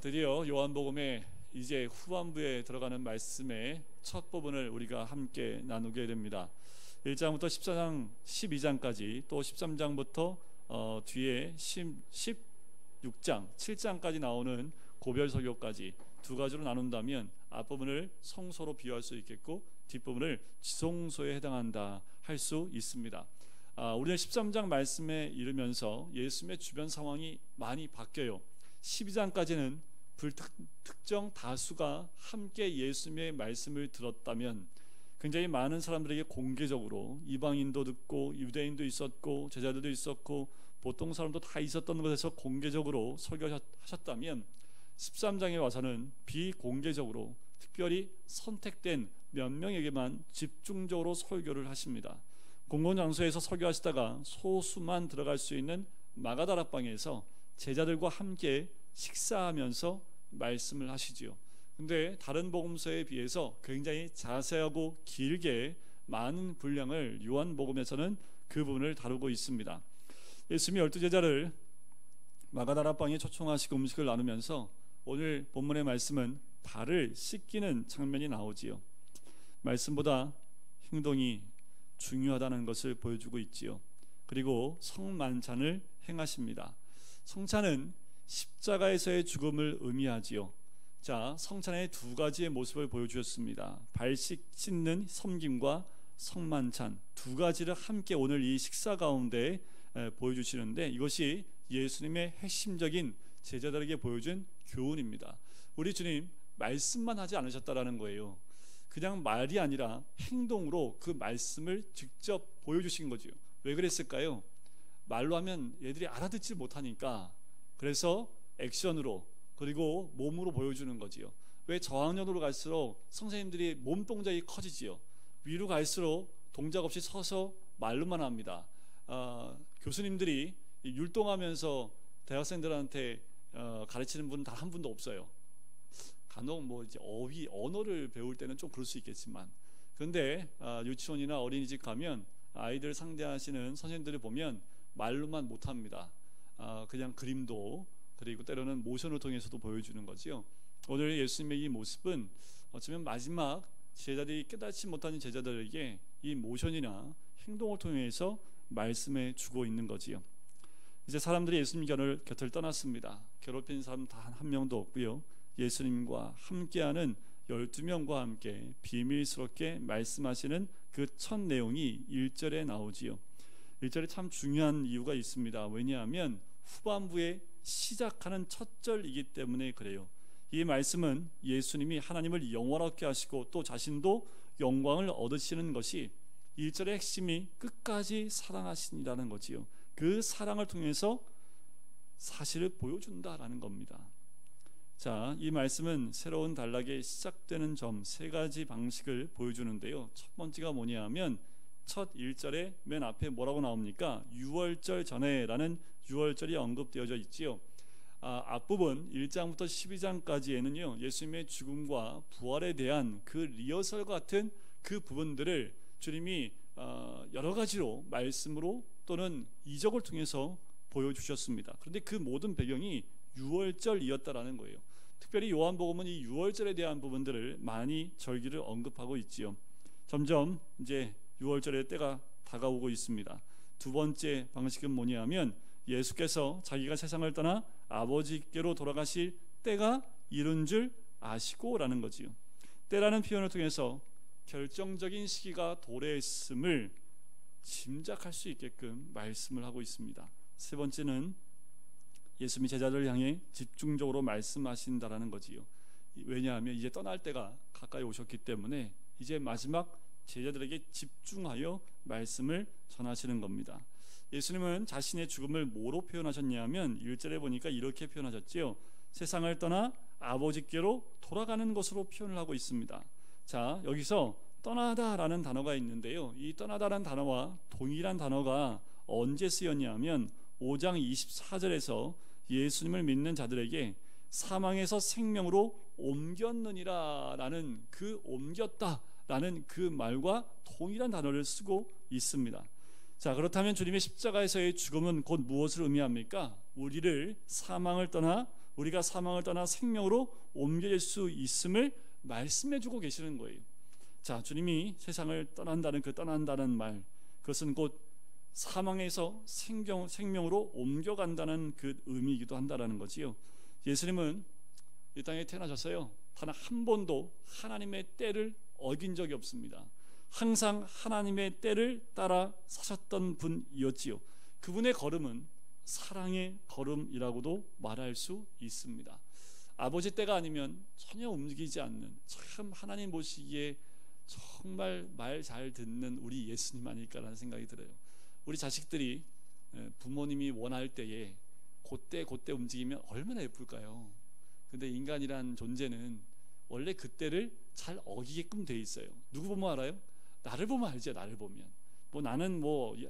드디어 요한복음의 이제 후반부에 들어가는 말씀의 첫 부분을 우리가 함께 나누게 됩니다. 1장부터 14장, 12장까지 또 13장부터 뒤에 16장, 7장까지 나오는 고별 설교까지 두 가지로 나눈다면 앞부분을 성소로 비유할 수 있겠고 뒷부분을 지성소에 해당한다 할 수 있습니다. 우리는 13장 말씀에 이르면서 예수님의 주변 상황이 많이 바뀌어요. 12장까지는 불특정 다수가 함께 예수님의 말씀을 들었다면 굉장히 많은 사람들에게 공개적으로 이방인도 듣고 유대인도 있었고 제자들도 있었고 보통 사람도 다 있었던 것에서 공개적으로 설교하셨다면 13장에 와서는 비공개적으로 특별히 선택된 몇 명에게만 집중적으로 설교를 하십니다. 공공장소에서 설교하시다가 소수만 들어갈 수 있는 마가다락방에서 제자들과 함께 식사하면서 말씀을 하시지요. 근데 다른 복음서에 비해서 굉장히 자세하고 길게 많은 분량을 요한복음에서는 그 부분을 다루고 있습니다. 예수님이 12제자를 마가다락방에 초청하시고 음식을 나누면서 오늘 본문의 말씀은 발을 씻기는 장면이 나오지요. 말씀보다 행동이 중요하다는 것을 보여주고 있지요. 그리고 성만찬을 행하십니다. 성찬은 십자가에서의 죽음을 의미하지요. 자, 성찬의 두 가지의 모습을 보여주셨습니다. 발 씻는 섬김과 성만찬 두 가지를 함께 오늘 이 식사 가운데 보여주시는데 이것이 예수님의 핵심적인 제자들에게 보여준 교훈입니다. 우리 주님 말씀만 하지 않으셨다라는 거예요. 그냥 말이 아니라 행동으로 그 말씀을 직접 보여주신 거죠. 왜 그랬을까요? 말로 하면 얘들이 알아듣지 못하니까 그래서 액션으로 그리고 몸으로 보여주는 거지요. 왜 저학년으로 갈수록 선생님들이 몸 동작이 커지지요. 위로 갈수록 동작 없이 서서 말로만 합니다. 교수님들이 율동하면서 대학생들한테 가르치는 분은 단 한 분도 없어요. 간혹 이제 언어를 배울 때는 좀 그럴 수 있겠지만, 그런데 유치원이나 어린이집 가면 아이들 상대하시는 선생님들을 보면 말로만 못합니다. 그냥 그림도 그리고 때로는 모션을 통해서도 보여주는 거지요. 오늘 예수님의 이 모습은 어쩌면 마지막 제자들이 깨닫지 못하는 제자들에게 이 모션이나 행동을 통해서 말씀해 주고 있는 거지요. 이제 사람들이 예수님 곁을 떠났습니다. 괴롭힌 사람 단 한 명도 없고요. 예수님과 함께하는 12명과 함께 비밀스럽게 말씀하시는 그 첫 내용이 1절에 나오지요. 1절에 참 중요한 이유가 있습니다. 왜냐하면 후반부에 시작하는 첫 절이기 때문에 그래요. 이 말씀은 예수님이 하나님을 영원하게 하시고 또 자신도 영광을 얻으시는 것이 1절의 핵심이 끝까지 사랑하시니라는 거지요. 그 사랑을 통해서 사실을 보여준다라는 겁니다. 자, 이 말씀은 새로운 단락의 시작되는 점 세 가지 방식을 보여주는데요. 첫 번째가 뭐냐 하면 첫 1절에 맨 앞에 뭐라고 나옵니까? 6월절 전에 라는 6월절이 언급되어져 있지요. 앞부분 1장부터 12장까지에는요 예수님의 죽음과 부활에 대한 그 리허설 같은 그 부분들을 주님이 여러 가지로 말씀으로 또는 이적을 통해서 보여주셨습니다. 그런데 그 모든 배경이 6월절이었다라는 거예요. 특별히 요한복음은 이 6월절에 대한 부분들을 많이 절기를 언급하고 있지요. 점점 이제 6월절의 때가 다가오고 있습니다. 두 번째 방식은 뭐냐면 예수께서 자기가 세상을 떠나 아버지께로 돌아가실 때가 이른 줄 아시고 라는 거지요. 때라는 표현을 통해서 결정적인 시기가 도래했음을 짐작할 수 있게끔 말씀을 하고 있습니다. 세 번째는 예수님이 제자들을 향해 집중적으로 말씀하신다라는 거지요. 왜냐하면 이제 떠날 때가 가까이 오셨기 때문에 이제 마지막 제자들에게 집중하여 말씀을 전하시는 겁니다. 예수님은 자신의 죽음을 뭐로 표현하셨냐면 1절에 보니까 이렇게 표현하셨지요. 세상을 떠나 아버지께로 돌아가는 것으로 표현을 하고 있습니다. 자, 여기서 떠나다라는 단어가 있는데요. 이 떠나다라는 단어와 동일한 단어가 언제 쓰였냐면 5장 24절에서 예수님을 믿는 자들에게 사망에서 생명으로 옮겼느니라 라는 그 옮겼다라는 그 말과 동일한 단어를 쓰고 있습니다. 자, 그렇다면 주님의 십자가에서의 죽음은 곧 무엇을 의미합니까? 우리를 사망을 떠나 우리가 사망을 떠나 생명으로 옮겨질 수 있음을 말씀해주고 계시는 거예요. 자, 주님이 세상을 떠난다는 그 떠난다는 말, 그것은 곧 사망에서 생명으로 옮겨간다는 그 의미이기도 한다라는 거지요. 예수님은 이 땅에 태어나셨어요. 단 한 번도 하나님의 때를 어긴 적이 없습니다. 항상 하나님의 때를 따라 사셨던 분이었지요. 그분의 걸음은 사랑의 걸음이라고도 말할 수 있습니다. 아버지 때가 아니면 전혀 움직이지 않는, 참 하나님 보시기에 정말 말 잘 듣는 우리 예수님 아닐까라는 생각이 들어요. 우리 자식들이 부모님이 원할 때에 그때 움직이면 얼마나 예쁠까요? 근데 인간이란 존재는 원래 그때를 잘 어기게끔 돼 있어요. 누구 보면 알아요? 나를 보면 알죠. 나를 보면 나는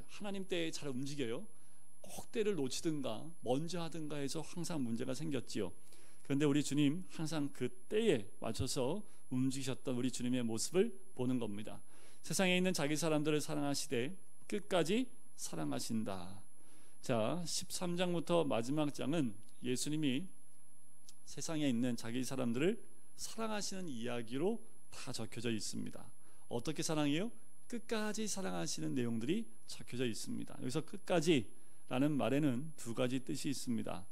하나님 때에 잘 움직여요. 꼭 때를 놓치든가 먼저 하든가 해서 항상 문제가 생겼지요. 그런데 우리 주님 항상 그 때에 맞춰서 움직이셨던 우리 주님의 모습을 보는 겁니다. 세상에 있는 자기 사람들을 사랑하시되 끝까지 사랑하신다. 자, 13장부터 마지막 장은 예수님이 세상에 있는 자기 사람들을 사랑하시는 이야기로 다 적혀져 있습니다. 어떻게 사랑해요? 끝까지 사랑하시는 내용들이 적혀져 있습니다. 여기서 끝까지라는 말에는 두 가지 뜻이 있습니다.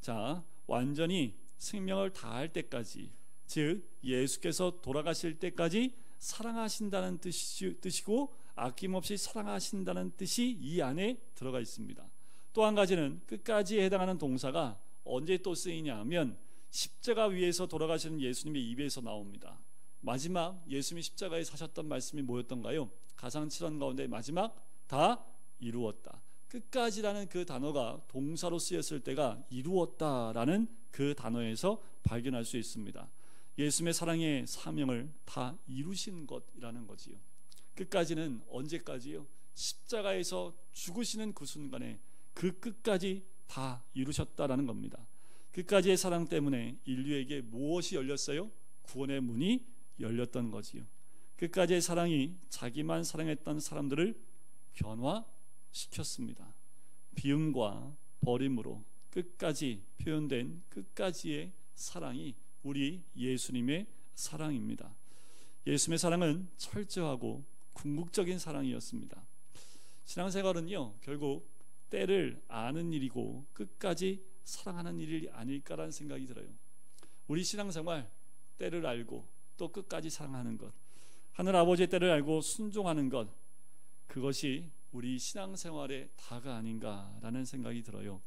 자, 완전히 생명을 다할 때까지, 즉 예수께서 돌아가실 때까지 사랑하신다는 뜻이고 아낌없이 사랑하신다는 뜻이 이 안에 들어가 있습니다. 또 한 가지는 끝까지에 해당하는 동사가 언제 또 쓰이냐 하면 십자가 위에서 돌아가시는 예수님의 입에서 나옵니다. 마지막 예수님이 십자가에 사셨던 말씀이 뭐였던가요? 가상칠언 가운데 마지막 다 이루었다. 끝까지라는 그 단어가 동사로 쓰였을 때가 이루었다라는 그 단어에서 발견할 수 있습니다. 예수님의 사랑의 사명을 다 이루신 것이라는 거지요. 끝까지는 언제까지요? 십자가에서 죽으시는 그 순간에 그 끝까지 다 이루셨다라는 겁니다. 끝까지의 사랑 때문에 인류에게 무엇이 열렸어요? 구원의 문이 열렸던 거지요. 끝까지의 사랑이 자기만 사랑했던 사람들을 변화시켰습니다. 비움과 버림으로 끝까지 표현된 끝까지의 사랑이 우리 예수님의 사랑입니다. 예수님의 사랑은 철저하고 궁극적인 사랑이었습니다. 신앙생활은요, 결국 때를 아는 일이고 끝까지 사랑하는 일이 아닐까라는 생각이 들어요. 우리 신앙생활, 때를 알고 또 끝까지 사랑하는 것, 하늘 아버지의 때를 알고 순종하는 것, 그것이 우리 신앙생활의 다가 아닌가라는 생각이 들어요.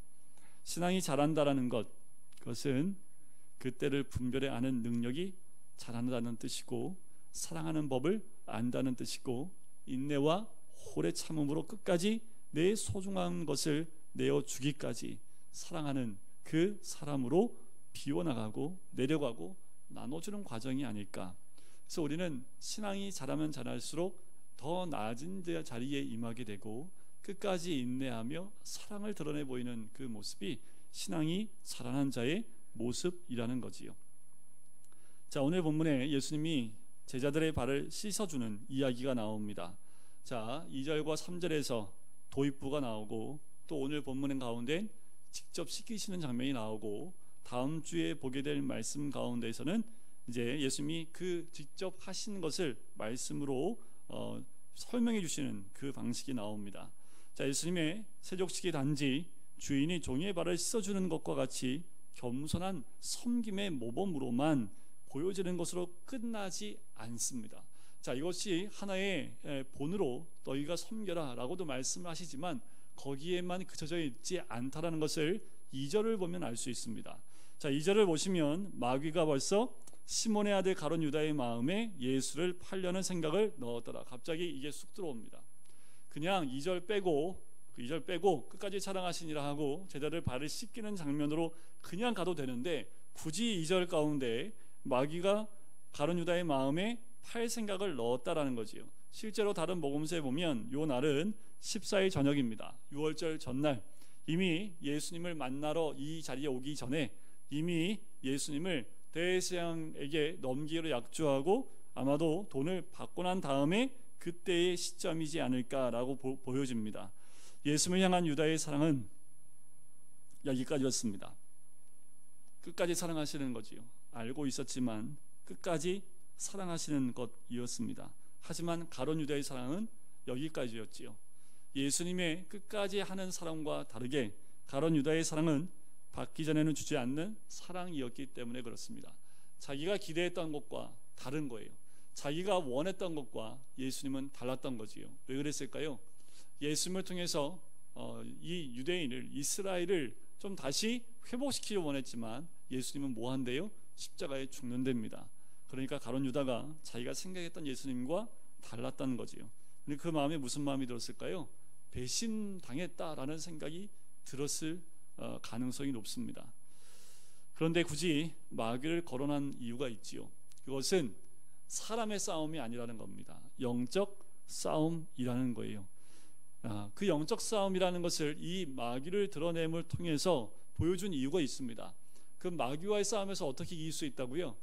신앙이 자란다라는 것, 그것은 그 때를 분별해 아는 능력이 자란다는 뜻이고, 사랑하는 법을 안다는 뜻이고, 인내와 오래 참음으로 끝까지 내 소중한 것을 내어주기까지 사랑하는 그 사람으로 비워나가고 내려가고 나눠주는 과정이 아닐까. 그래서 우리는 신앙이 자라면 자랄수록 더 낮은 자리에 임하게 되고 끝까지 인내하며 사랑을 드러내 보이는 그 모습이 신앙이 자라난 자의 모습이라는 거지요. 자, 오늘 본문에 예수님이 제자들의 발을 씻어주는 이야기가 나옵니다. 자, 2절과 3절에서 도입부가 나오고 또 오늘 본문 가운데 직접 씻기시는 장면이 나오고 다음 주에 보게 될 말씀 가운데에서는 이제 예수님이 그 직접 하신 것을 말씀으로 설명해 주시는 그 방식이 나옵니다. 자, 예수님의 세족식이 단지 주인이 종의 발을 씻어주는 것과 같이 겸손한 섬김의 모범으로만 보여지는 것으로 끝나지 않습니다. 자, 이것이 하나의 본으로 너희가 섬겨라 라고도 말씀하시지만 거기에만 그쳐져 있지 않다라는 것을 2절을 보면 알 수 있습니다. 자, 2절을 보시면 마귀가 벌써 시몬의 아들 가룟 유다의 마음에 예수를 팔려는 생각을 넣었더라. 갑자기 이게 쑥 들어옵니다. 그냥 2절 빼고 끝까지 사랑하시니라 하고 제자들 발을 씻기는 장면으로 그냥 가도 되는데 굳이 2절 가운데 마귀가 가룟 유다의 마음에 팔 생각을 넣었다라는 거지요. 실제로 다른 복음서에 보면 요 날은 14일 저녁입니다. 6월절 전날 이미 예수님을 만나러 이 자리에 오기 전에 이미 예수님을 대제사장에게 넘기기로 약조하고 아마도 돈을 받고 난 다음에 그때의 시점이지 않을까라고 보여집니다. 예수님을 향한 유다의 사랑은 여기까지였습니다. 끝까지 사랑하시는 거지요. 알고 있었지만 끝까지 사랑하시는 것이었습니다. 하지만 가룟 유다의 사랑은 여기까지였지요. 예수님의 끝까지 하는 사랑과 다르게 가룟 유다의 사랑은 받기 전에는 주지 않는 사랑이었기 때문에 그렇습니다. 자기가 기대했던 것과 다른 거예요. 자기가 원했던 것과 예수님은 달랐던 거지요. 왜 그랬을까요? 예수님을 통해서 이 유대인을, 이스라엘을 좀 다시 회복시키려 원했지만 예수님은 뭐 한대요? 십자가에 죽는답니다. 그러니까 가룟 유다가 자기가 생각했던 예수님과 달랐다는 거지요. 근데 그 마음에 무슨 마음이 들었을까요? 배신당했다라는 생각이 들었을 가능성이 높습니다. 그런데 굳이 마귀를 거론한 이유가 있지요. 그것은 사람의 싸움이 아니라는 겁니다. 영적 싸움이라는 거예요. 그 영적 싸움이라는 것을 이 마귀를 드러냄을 통해서 보여준 이유가 있습니다. 그 마귀와의 싸움에서 어떻게 이길 수 있다고요?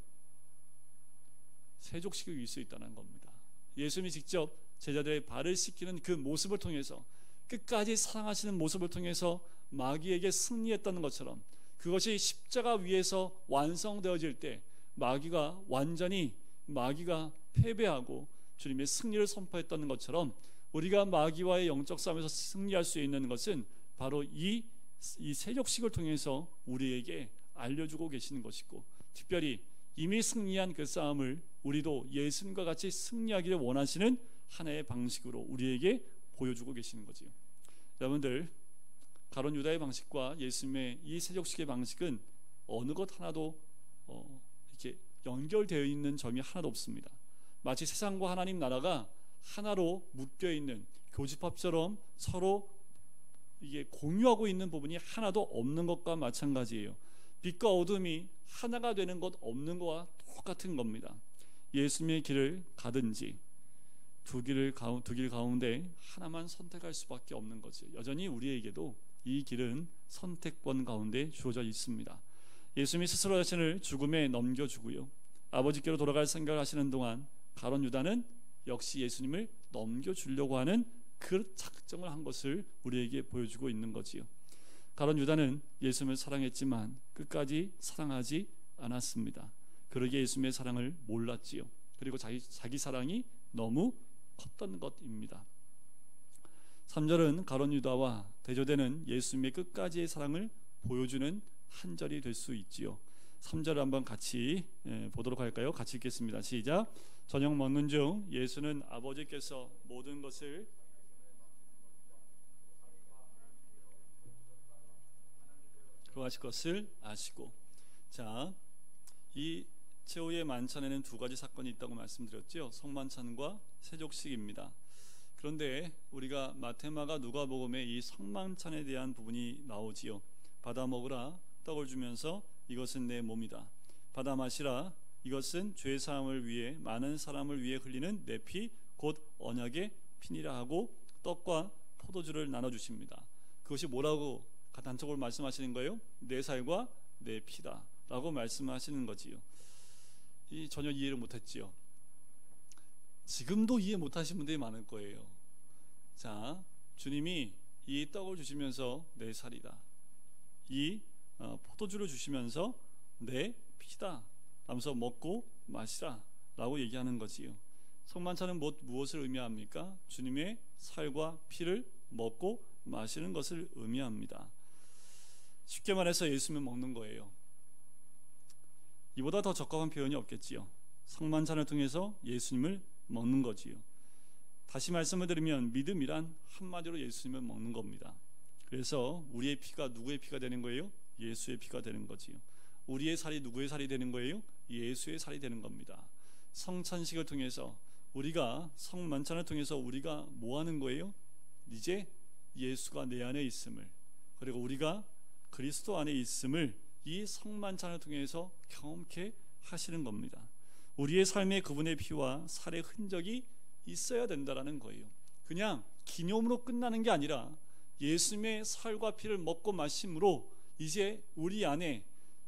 세족시키고 이길 수 있다는 겁니다. 예수님이 직접 제자들의 발을 씻기는 그 모습을 통해서, 끝까지 사랑하시는 모습을 통해서 마귀에게 승리했다는 것처럼, 그것이 십자가 위에서 완성되어질 때 마귀가 패배하고 주님의 승리를 선포했다는 것처럼, 우리가 마귀와의 영적 싸움에서 승리할 수 있는 것은 바로 이 세족식을 통해서 우리에게 알려주고 계시는 것이고, 특별히 이미 승리한 그 싸움을 우리도 예수님과 같이 승리하기를 원하시는 하나의 방식으로 우리에게 보여주고 계시는 거지요. 여러분들, 가룟 유다의 방식과 예수님의 이 세족식의 방식은 어느 것 하나도 이렇게 연결되어 있는 점이 하나도 없습니다. 마치 세상과 하나님 나라가 하나로 묶여 있는 교집합처럼 서로 이게 공유하고 있는 부분이 하나도 없는 것과 마찬가지예요. 빛과 어둠이 하나가 되는 것 없는 것과 똑같은 겁니다. 예수님의 길을 가든지 두 길 가운데 하나만 선택할 수밖에 없는 거죠. 여전히 우리에게도 이 길은 선택권 가운데 주어져 있습니다. 예수님이 스스로 자신을 죽음에 넘겨주고요, 아버지께로 돌아갈 생각을 하시는 동안 가룟 유다는 역시 예수님을 넘겨주려고 하는 그 작정을 한 것을 우리에게 보여주고 있는 거지요. 가룟 유다는 예수님을 사랑했지만 끝까지 사랑하지 않았습니다. 그러기에 예수님의 사랑을 몰랐지요. 그리고 자기 사랑이 너무 컸던 것입니다. 3절은 가룟 유다와 대조되는 예수님의 끝까지의 사랑을 보여주는 한 절이 될 수 있지요. 3절을 한번 같이 보도록 할까요? 같이 읽겠습니다. 시작. 저녁 먹는 중 예수는 아버지께서 모든 것을 그러하실 것을 아시고. 자, 이 최후의 만찬에는 두 가지 사건이 있다고 말씀드렸죠. 성만찬과 세족식입니다. 그런데 우리가 마태마가 누가복음에 이 성만찬에 대한 부분이 나오지요. 받아 먹으라, 떡을 주면서 이것은 내 몸이다. 받아 마시라, 이것은 죄 사함을 위해 많은 사람을 위해 흘리는 내 피 곧 언약의 피니라 하고 떡과 포도주를 나눠 주십니다. 그것이 뭐라고 단적으로 말씀하시는 거예요? 내 살과 내 피다 라고 말씀하시는 거지요. 전혀 이해를 못했지요. 지금도 이해 못하시는 분들이 많을 거예요. 자, 주님이 이 떡을 주시면서 내 살이다, 이 포도주를 주시면서 내 피다 하면서 먹고 마시라 라고 얘기하는 거지요. 성만찬은 무엇을 의미합니까? 주님의 살과 피를 먹고 마시는 것을 의미합니다. 쉽게 말해서 예수님을 먹는 거예요. 이보다 더 적합한 표현이 없겠지요. 성만찬을 통해서 예수님을 먹는 거지요. 다시 말씀을 드리면 믿음이란 한마디로 예수님을 먹는 겁니다. 그래서 우리의 피가 누구의 피가 되는 거예요? 예수의 피가 되는 거지요. 우리의 살이 누구의 살이 되는 거예요? 예수의 살이 되는 겁니다. 성찬식을 통해서, 우리가 성만찬을 통해서 우리가 뭐 하는 거예요? 이제 예수가 내 안에 있음을, 그리고 우리가 그리스도 안에 있음을 이 성만찬을 통해서 경험케 하시는 겁니다. 우리의 삶에 그분의 피와 살의 흔적이 있어야 된다라는 거예요. 그냥 기념으로 끝나는 게 아니라 예수님의 살과 피를 먹고 마심으로 이제 우리 안에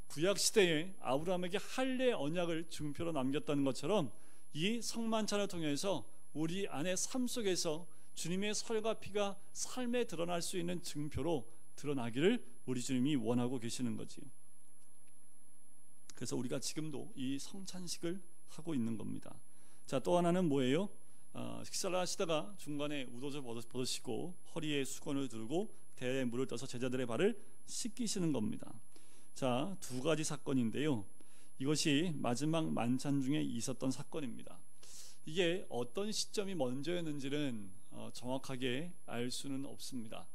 구약시대에 아브라함에게 할례 언약을 증표로 남겼다는 것처럼 이 성만찬을 통해서 우리 안에 삶 속에서 주님의 살과 피가 삶에 드러날 수 있는 증표로 드러나기를 우리 주님이 원하고 계시는 거지요. 그래서 우리가 지금도 이 성찬식을 하고 있는 겁니다. 자, 또 하나는 뭐예요? 식사를 하시다가 중간에 웃옷을 벗으시고 허리에 수건을 두르고 대야에 물을 떠서 제자들의 발을 씻기시는 겁니다. 자, 두 가지 사건인데요. 이것이 마지막 만찬 중에 있었던 사건입니다. 이게 어떤 시점이 먼저였는지는 정확하게 알 수는 없습니다.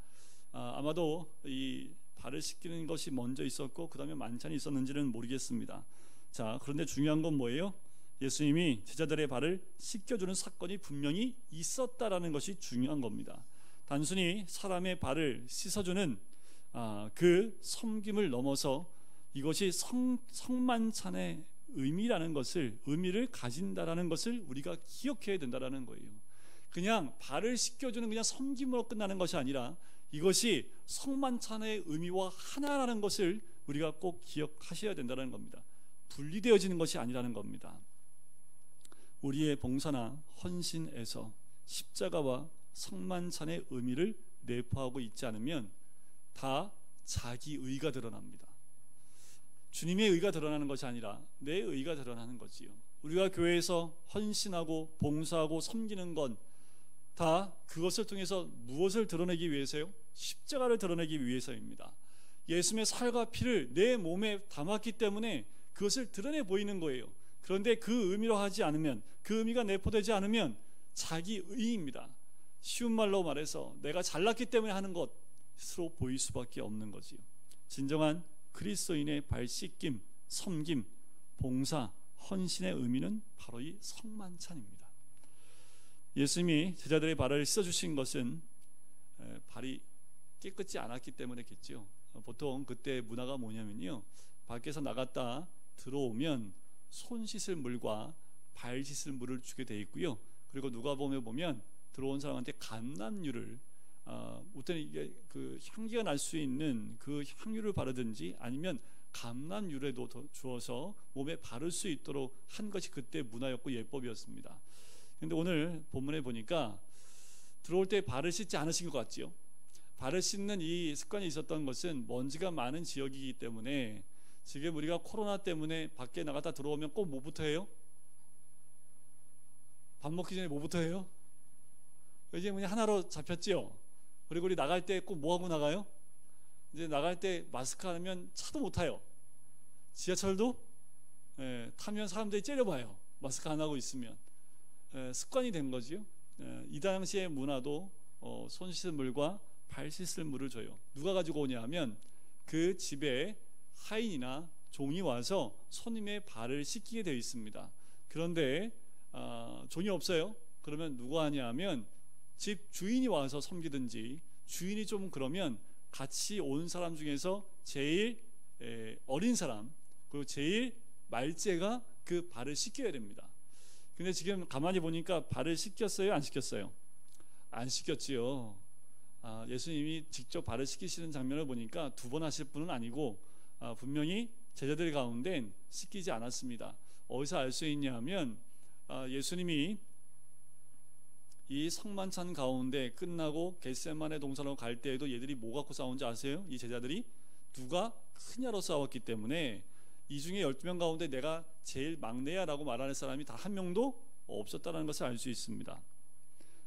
아마도 이 발을 씻기는 것이 먼저 있었고 그 다음에 만찬이 있었는지는 모르겠습니다. 자, 그런데 중요한 건 뭐예요? 예수님이 제자들의 발을 씻겨주는 사건이 분명히 있었다라는 것이 중요한 겁니다. 단순히 사람의 발을 씻어주는 그 섬김을 넘어서 이것이 성만찬의 의미를 가진다라는 것을 우리가 기억해야 된다라는 거예요. 그냥 발을 씻겨주는 그냥 섬김으로 끝나는 것이 아니라 이것이 성만찬의 의미와 하나라는 것을 우리가 꼭 기억하셔야 된다는 겁니다. 분리되어지는 것이 아니라는 겁니다. 우리의 봉사나 헌신에서 십자가와 성만찬의 의미를 내포하고 있지 않으면 다 자기 의가 드러납니다. 주님의 의가 드러나는 것이 아니라 내 의가 드러나는 거지요. 우리가 교회에서 헌신하고 봉사하고 섬기는 건 다 그것을 통해서 무엇을 드러내기 위해서요? 십자가를 드러내기 위해서입니다. 예수님의 살과 피를 내 몸에 담았기 때문에 그것을 드러내 보이는 거예요. 그런데 그 의미로 하지 않으면, 그 의미가 내포되지 않으면 자기 의입니다. 쉬운 말로 말해서 내가 잘났기 때문에 하는 것으로 보일 수밖에 없는 거지요. 진정한 그리스도인의 발 씻김, 섬김, 봉사, 헌신의 의미는 바로 이 성만찬입니다. 예수님이 제자들의 발을 씻어주신 것은 발이 깨끗지 않았기 때문이겠죠. 보통 그때 문화가 뭐냐면요, 밖에서 나갔다 들어오면 손 씻을 물과 발 씻을 물을 주게 돼 있고요. 그리고 누가복음에 보면 들어온 사람한테 감람유를 어떤 이게 그 향기가 날 수 있는 그 향유를 바르든지 아니면 감람유라도 주어서 몸에 바를 수 있도록 한 것이 그때 문화였고 예법이었습니다. 근데 오늘 본문에 보니까 들어올 때 발을 씻지 않으신 것 같지요. 발을 씻는 이 습관이 있었던 것은 먼지가 많은 지역이기 때문에 지금 우리가 코로나 때문에 밖에 나갔다 들어오면 꼭 뭐부터 해요? 밥 먹기 전에 뭐부터 해요? 이제 그냥 하나로 잡혔지요. 그리고 우리 나갈 때 꼭 뭐 하고 나가요? 이제 나갈 때 마스크 안 하면 차도 못 타요. 지하철도 타면 사람들이 째려봐요. 마스크 안 하고 있으면. 습관이 된 거지요. 이 당시의 문화도 손 씻을 물과 발 씻을 물을 줘요. 누가 가지고 오냐 하면 그 집에 하인이나 종이 와서 손님의 발을 씻기게 되어 있습니다. 그런데 종이 없어요. 그러면 누가 하냐 하면 집 주인이 와서 섬기든지, 주인이 좀 그러면 같이 온 사람 중에서 제일 어린 사람, 그리고 제일 말째가 그 발을 씻겨야 됩니다. 근데 지금 가만히 보니까 발을 씻겼어요? 안 씻겼어요? 안 씻겼지요. 예수님이 직접 발을 씻기시는 장면을 보니까 두 번 하실 분은 아니고 분명히 제자들 가운데 씻기지 않았습니다. 어디서 알 수 있냐 하면 예수님이 이 성만찬 가운데 끝나고 겟세마네 동산으로 갈 때에도 얘들이 뭐 갖고 싸운지 아세요? 이 제자들이 누가 크냐로 싸웠기 때문에 이 중에 12명 가운데 내가 제일 막내야 라고 말하는 사람이 단 한 명도 없었다는 것을 알 수 있습니다.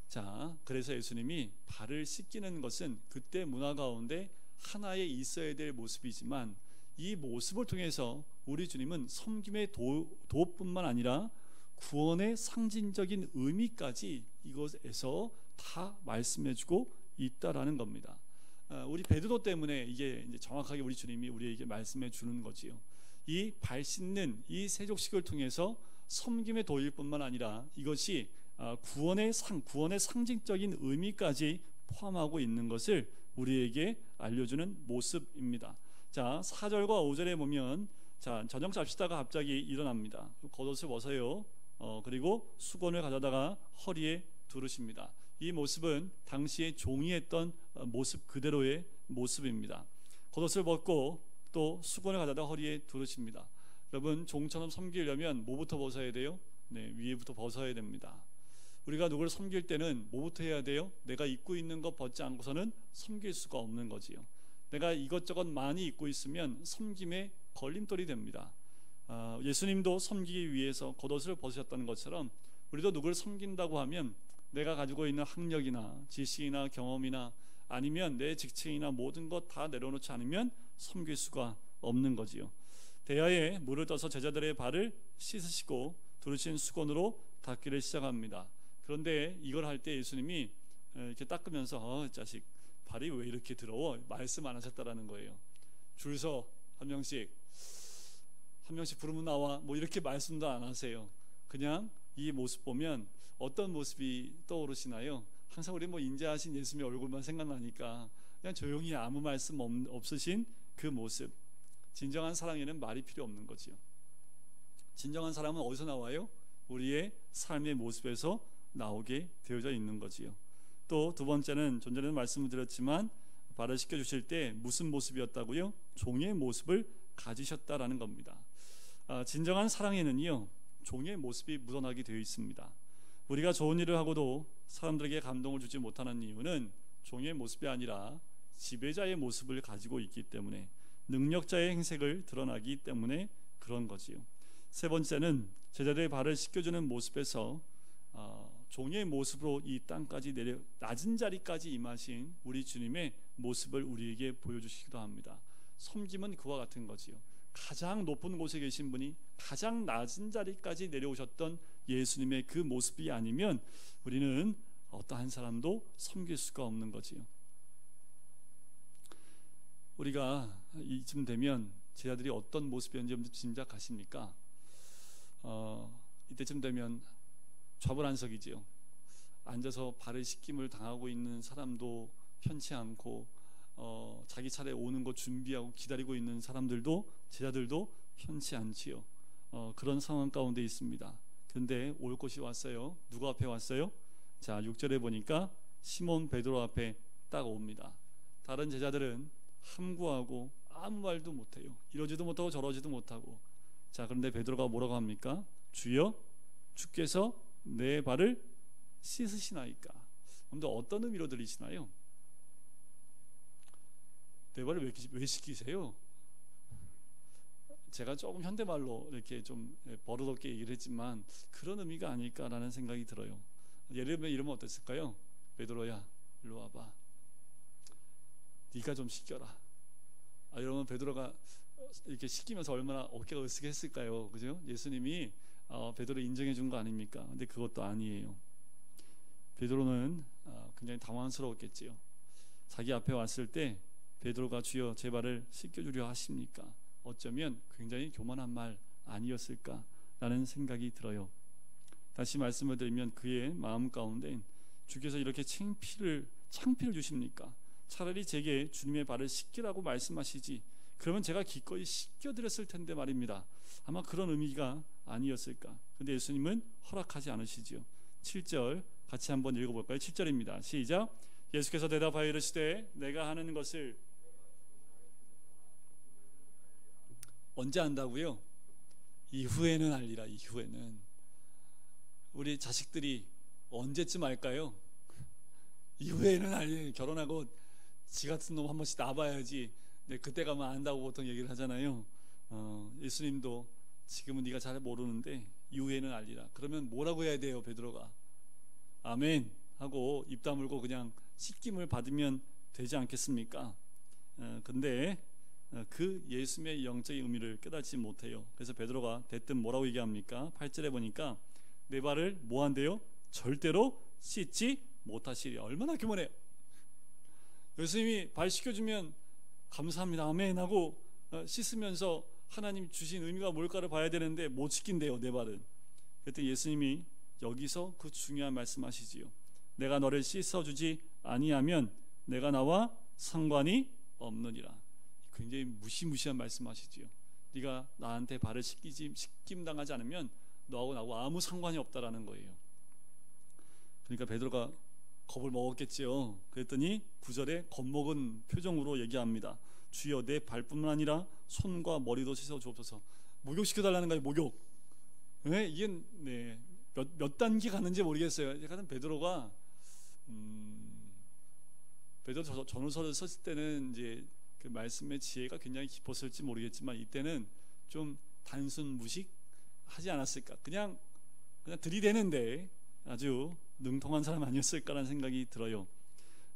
자, 그래서 예수님이 발을 씻기는 것은 그때 문화 가운데 하나에 있어야 될 모습이지만 이 모습을 통해서 우리 주님은 섬김의 도뿐만 아니라 구원의 상징적인 의미까지 이것에서 다 말씀해주고 있다라는 겁니다. 우리 베드로 때문에 이게 이제 정확하게 우리 주님이 우리에게 말씀해 주는 거지요. 이 발 씻는 이 세족식을 통해서 섬김의 도일 뿐만 아니라 이것이 구원의 상징적인 의미까지 포함하고 있는 것을 우리에게 알려주는 모습입니다. 자, 4절과 5절에 보면 자, 저녁 잡시다가 갑자기 일어납니다. 겉옷을 벗어요. 그리고 수건을 가져다가 허리에 두르십니다. 이 모습은 당시에 종이 했던 모습 그대로의 모습입니다. 겉옷을 벗고 또 수건을 가져다 허리에 두르십니다. 여러분, 종처럼 섬기려면 뭐부터 벗어야 돼요? 네, 위에부터 벗어야 됩니다. 우리가 누구를 섬길 때는 뭐부터 해야 돼요? 내가 입고 있는 것 벗지 않고서는 섬길 수가 없는 거지요. 내가 이것저것 많이 입고 있으면 섬김에 걸림돌이 됩니다. 예수님도 섬기기 위해서 겉옷을 벗으셨다는 것처럼 우리도 누구를 섬긴다고 하면 내가 가지고 있는 학력이나 지식이나 경험이나 아니면 내 직책이나 모든 것 다 내려놓지 않으면 섬길 수가 없는 거지요. 대야에 물을 떠서 제자들의 발을 씻으시고 두르신 수건으로 닦기를 시작합니다. 그런데 이걸 할 때 예수님이 이렇게 닦으면서 자식 발이 왜 이렇게 더러워? 말씀 안 하셨다라는 거예요. 줄서 한 명씩 부르면 나와, 뭐 이렇게 말씀도 안 하세요. 그냥 이 모습 보면 어떤 모습이 떠오르시나요? 항상 우리 뭐 인자하신 예수님의 얼굴만 생각나니까 그냥 조용히 아무 말씀 없으신 그 모습. 진정한 사랑에는 말이 필요 없는 거지요. 진정한 사랑은 어디서 나와요? 우리의 삶의 모습에서 나오게 되어져 있는 거지요. 또 두 번째는 좀 전에도 말씀을 드렸지만 발을 씻겨주실 때 무슨 모습이었다고요? 종의 모습을 가지셨다라는 겁니다. 진정한 사랑에는요, 종의 모습이 묻어나게 되어 있습니다. 우리가 좋은 일을 하고도 사람들에게 감동을 주지 못하는 이유는 종의 모습이 아니라 지배자의 모습을 가지고 있기 때문에, 능력자의 행색을 드러나기 때문에 그런 거지요. 세 번째는 제자들의 발을 씻겨주는 모습에서 종의 모습으로 이 땅까지 내려 낮은 자리까지 임하신 우리 주님의 모습을 우리에게 보여주시기도 합니다. 섬김은 그와 같은 거지요. 가장 높은 곳에 계신 분이 가장 낮은 자리까지 내려오셨던 예수님의 그 모습이 아니면 우리는 어떠한 사람도 섬길 수가 없는 거지요. 우리가 이쯤 되면 제자들이 어떤 모습이었는지 짐작하십니까? 이때쯤 되면 좌불안석이지요. 앉아서 발을 씻김을 당하고 있는 사람도 편치 않고 자기 차례 오는 거 준비하고 기다리고 있는 사람들도, 제자들도 편치 않지요. 그런 상황 가운데 있습니다. 근데 올 것이 왔어요. 누구 앞에 왔어요? 자, 6절에 보니까 시몬 베드로 앞에 딱 옵니다. 다른 제자들은 함구하고 아무 말도 못해요. 이러지도 못하고 저러지도 못하고. 자, 그런데 베드로가 뭐라고 합니까? 주여, 주께서 내 발을 씻으시나이까? 근데 어떤 의미로 들리시나요? 내 발을 왜 씻기세요? 제가 조금 현대말로 이렇게 좀 버릇없게 얘기를 했지만 그런 의미가 아닐까라는 생각이 들어요. 예를 들면 이러면 어땠을까요? 베드로야, 일로 와봐. 네가 좀 씻겨라. 이러면 베드로가 이렇게 씻기면서 얼마나 어깨가 으쓱했을까요? 그죠? 예수님이 베드로 인정해 준 거 아닙니까? 근데 그것도 아니에요. 베드로는 굉장히 당황스러웠겠지요. 자기 앞에 왔을 때 베드로가 주여 제 발을 씻겨주려 하십니까? 어쩌면 굉장히 교만한 말 아니었을까라는 생각이 들어요. 다시 말씀을 드리면 그의 마음 가운데 주께서 이렇게 창피를 주십니까? 차라리 제게 주님의 발을 씻기라고 말씀하시지, 그러면 제가 기꺼이 씻겨드렸을 텐데 말입니다. 아마 그런 의미가 아니었을까. 근데 예수님은 허락하지 않으시지요. 7절 같이 한번 읽어볼까요? 7절입니다. 시작. 예수께서 대답하여 이르시되 내가 하는 것을 언제 한다고요? 이후에는 알리라. 이후에는. 우리 자식들이 언제쯤 알까요? 이후에는 알리. 결혼하고 지 같은 놈 한 번씩 낳아봐야지. 네, 그때 가면 안다고 보통 얘기를 하잖아요. 예수님도 지금은 네가 잘 모르는데 이후에는 알리라. 그러면 뭐라고 해야 돼요? 베드로가 아멘 하고 입 다물고 그냥 씻김을 받으면 되지 않겠습니까? 근데 그 예수님의 영적인 의미를 깨닫지 못해요. 그래서 베드로가 대뜸 뭐라고 얘기합니까? 8절에 보니까 내 발을 뭐 한대요? 절대로 씻지 못하시리. 얼마나 교만해요. 예수님이 발 씻겨주면 감사합니다 아멘 하고 씻으면서 하나님 주신 의미가 뭘까를 봐야 되는데 못 씻긴대요. 내 발은. 그때 예수님이 여기서 그 중요한 말씀하시지요. 내가 너를 씻어주지 아니하면 내가 나와 상관이 없느니라. 굉장히 무시무시한 말씀하시지요. 네가 나한테 발을 씻김 당하지 않으면 너하고 나하고 아무 상관이 없다라는 거예요. 그러니까 베드로가 겁을 먹었겠지요. 그랬더니 9절에 겁먹은 표정으로 얘기합니다. 주여 내 발뿐만 아니라 손과 머리도 씻어 주옵소서. 목욕시켜달라는 거예요. 목욕. 네, 이게 몇 단계 가는지 모르겠어요. 약간 베드로가 베드로 전후서를 썼을 때는 이제 그 말씀의 지혜가 굉장히 깊었을지 모르겠지만 이때는 좀 단순 무식하지 않았을까? 그냥 들이대는데 아주 능통한 사람 아니었을까라는 생각이 들어요.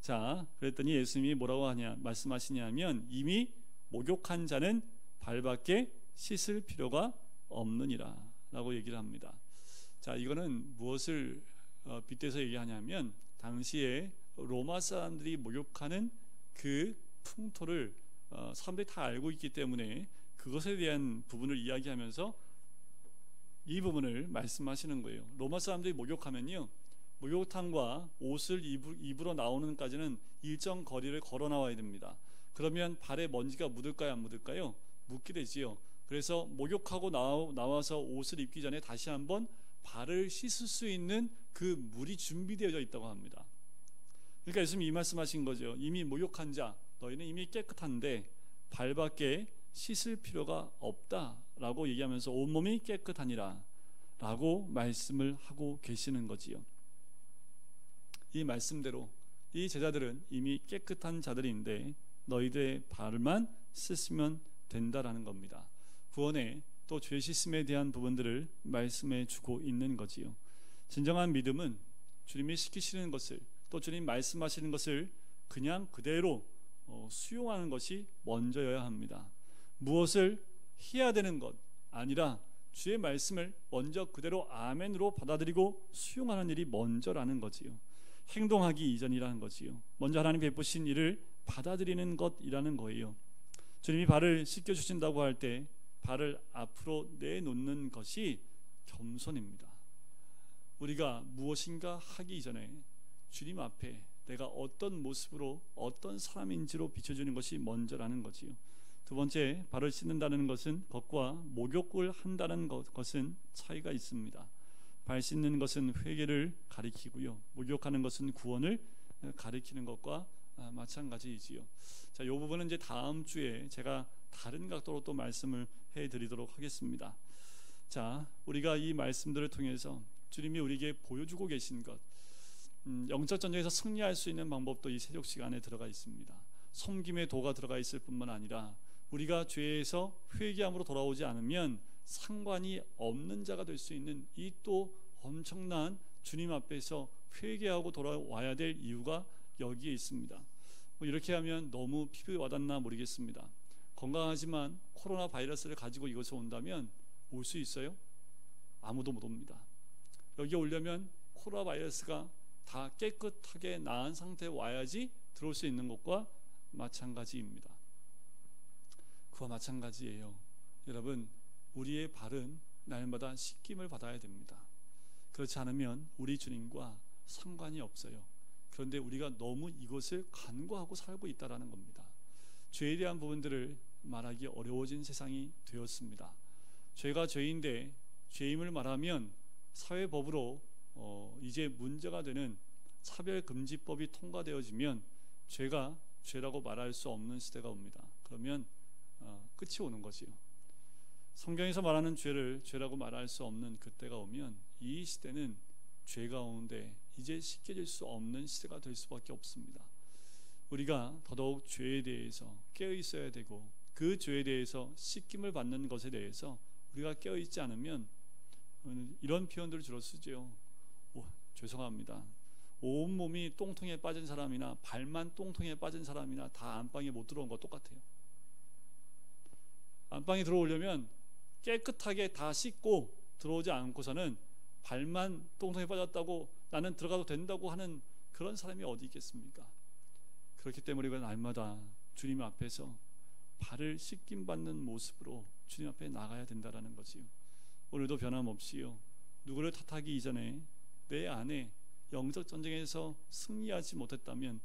자, 그랬더니 예수님이 뭐라고 말씀하시냐면 이미 목욕한 자는 발밖에 씻을 필요가 없느니라 라고 얘기를 합니다. 자, 이거는 무엇을 빗대서 얘기하냐면 당시에 로마 사람들이 목욕하는 그 풍토를 사람들이 다 알고 있기 때문에 그것에 대한 부분을 이야기하면서 이 부분을 말씀하시는 거예요. 로마 사람들이 목욕하면요, 목욕탕과 옷을 입으러 나오는까지는 일정 거리를 걸어 나와야 됩니다. 그러면 발에 먼지가 묻을까요, 안 묻을까요? 묻게 되지요. 그래서 목욕하고 나와서 옷을 입기 전에 다시 한번 발을 씻을 수 있는 그 물이 준비되어져 있다고 합니다. 그러니까 예수님이 이 말씀하신 거죠. 이미 목욕한 자 너희는 이미 깨끗한데 발밖에 씻을 필요가 없다라고 얘기하면서 온몸이 깨끗하니라 라고 말씀을 하고 계시는 거지요. 이 말씀대로 이 제자들은 이미 깨끗한 자들인데 너희들의 발만 씻으면 된다라는 겁니다. 구원에 또 죄 씻음에 대한 부분들을 말씀해 주고 있는 거지요. 진정한 믿음은 주님이 시키시는 것을 또 주님 말씀하시는 것을 그냥 그대로 수용하는 것이 먼저여야 합니다. 무엇을 해야 되는 것 아니라 주의 말씀을 먼저 그대로 아멘으로 받아들이고 수용하는 일이 먼저라는 거지요. 행동하기 이전이라는 거지요. 먼저 하나님 베푸신 일을 받아들이는 것이라는 거예요. 주님이 발을 씻겨주신다고 할 때 발을 앞으로 내놓는 것이 겸손입니다. 우리가 무엇인가 하기 이전에 주님 앞에 내가 어떤 모습으로 어떤 사람인지로 비춰주는 것이 먼저라는 거지요. 두 번째, 발을 씻는다는 것은 것과 목욕을 한다는 것은 차이가 있습니다. 발 씻는 것은 회개를 가리키고요, 목욕하는 것은 구원을 가리키는 것과 마찬가지이지요. 자, 이 부분은 이제 다음 주에 제가 다른 각도로 또 말씀을 해드리도록 하겠습니다. 자, 우리가 이 말씀들을 통해서 주님이 우리에게 보여주고 계신 것, 영적 전쟁에서 승리할 수 있는 방법도 이 세족 시간에 들어가 있습니다. 섬김의 도가 들어가 있을 뿐만 아니라 우리가 죄에서 회개함으로 돌아오지 않으면 상관이 없는 자가 될 수 있는 이 또 엄청난 주님 앞에서 회개하고 돌아와야 될 이유가 여기에 있습니다. 이렇게 하면 너무 피부에 와닿나 모르겠습니다. 건강하지만 코로나 바이러스를 가지고 이것이 온다면 올 수 있어요? 아무도 못 옵니다. 여기에 오려면 코로나 바이러스가 다 깨끗하게 나은 상태에 와야지 들어올 수 있는 것과 마찬가지입니다. 그와 마찬가지예요. 여러분, 우리의 발은 날마다 씻김을 받아야 됩니다. 그렇지 않으면 우리 주님과 상관이 없어요. 그런데 우리가 너무 이것을 간과하고 살고 있다는 겁니다. 죄에 대한 부분들을 말하기 어려워진 세상이 되었습니다. 죄가 죄인데 죄임을 말하면 사회법으로 이제 문제가 되는 차별금지법이 통과되어지면 죄가 죄라고 말할 수 없는 시대가 옵니다. 그러면 끝이 오는 거지요. 성경에서 말하는 죄를 죄라고 말할 수 없는 그때가 오면 이 시대는 죄 가운데 이제 씻겨질 수 없는 시대가 될 수밖에 없습니다. 우리가 더더욱 죄에 대해서 깨어 있어야 되고 그 죄에 대해서 씻김을 받는 것에 대해서 우리가 깨어 있지 않으면 이런 표현들을 주로 쓰죠. 죄송합니다. 온몸이 똥통에 빠진 사람이나 발만 똥통에 빠진 사람이나 다 안방에 못 들어온 거 똑같아요. 안방에 들어오려면 깨끗하게 다 씻고 들어오지 않고서는 발만 똥통에 빠졌다고 나는 들어가도 된다고 하는 그런 사람이 어디 있겠습니까? 그렇기 때문에 우리가 날마다 주님 앞에서 발을 씻김받는 모습으로 주님 앞에 나가야 된다는 거지요. 오늘도 변함없이요, 누구를 탓하기 이전에 내 안에 영적 전쟁에서 승리하지 못했다면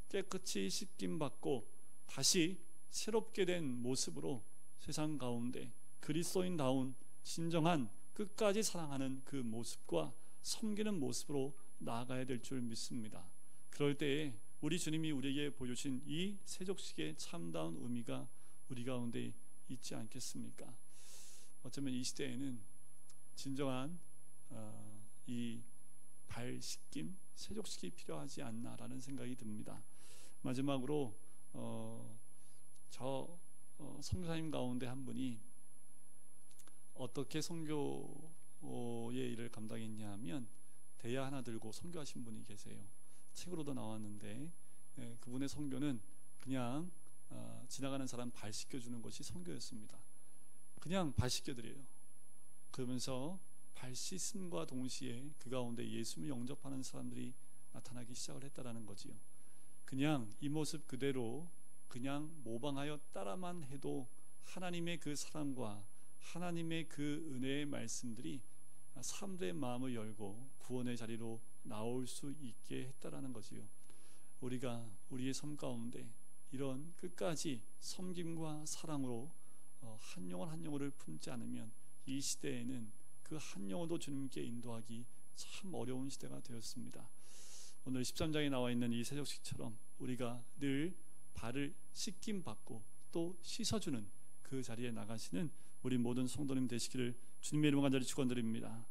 깨끗이 씻김받고 다시 새롭게 된 모습으로 세상 가운데 그리스도인다운 진정한 끝까지 사랑하는 그 모습과 섬기는 모습으로 나아가야 될 줄 믿습니다. 그럴 때에 우리 주님이 우리에게 보여주신 이 세족식의 참다운 의미가 우리 가운데 있지 않겠습니까? 어쩌면 이 시대에는 진정한 이 발 씻김, 세족식이 필요하지 않나라는 생각이 듭니다. 마지막으로 선교사님 가운데 한 분이 어떻게 선교의 일을 감당했냐 하면 대야 하나 들고 선교하신 분이 계세요. 책으로도 나왔는데 그분의 선교는 그냥 지나가는 사람 발 씻겨주는 것이 선교였습니다. 그냥 발 씻겨드려요. 그러면서 발 씻음과 동시에 그 가운데 예수님을 영접하는 사람들이 나타나기 시작을 했다라는 거지요. 그냥 이 모습 그대로 그냥 모방하여 따라만 해도 하나님의 그 사랑과 하나님의 그 은혜의 말씀들이 사람들의 마음을 열고 구원의 자리로 나올 수 있게 했다라는 거지요. 우리가 우리의 삶 가운데 이런 끝까지 섬김과 사랑으로 한 영혼 한 영혼을 품지 않으면 이 시대에는 그 한 영혼도 주님께 인도하기 참 어려운 시대가 되었습니다. 오늘 13장에 나와 있는 이 세족식처럼 우리가 늘 발을 씻김 받고 또 씻어주는 그 자리에 나가시는 우리 모든 성도님 되시기를 주님의 이름으로 간절히 축원드립니다.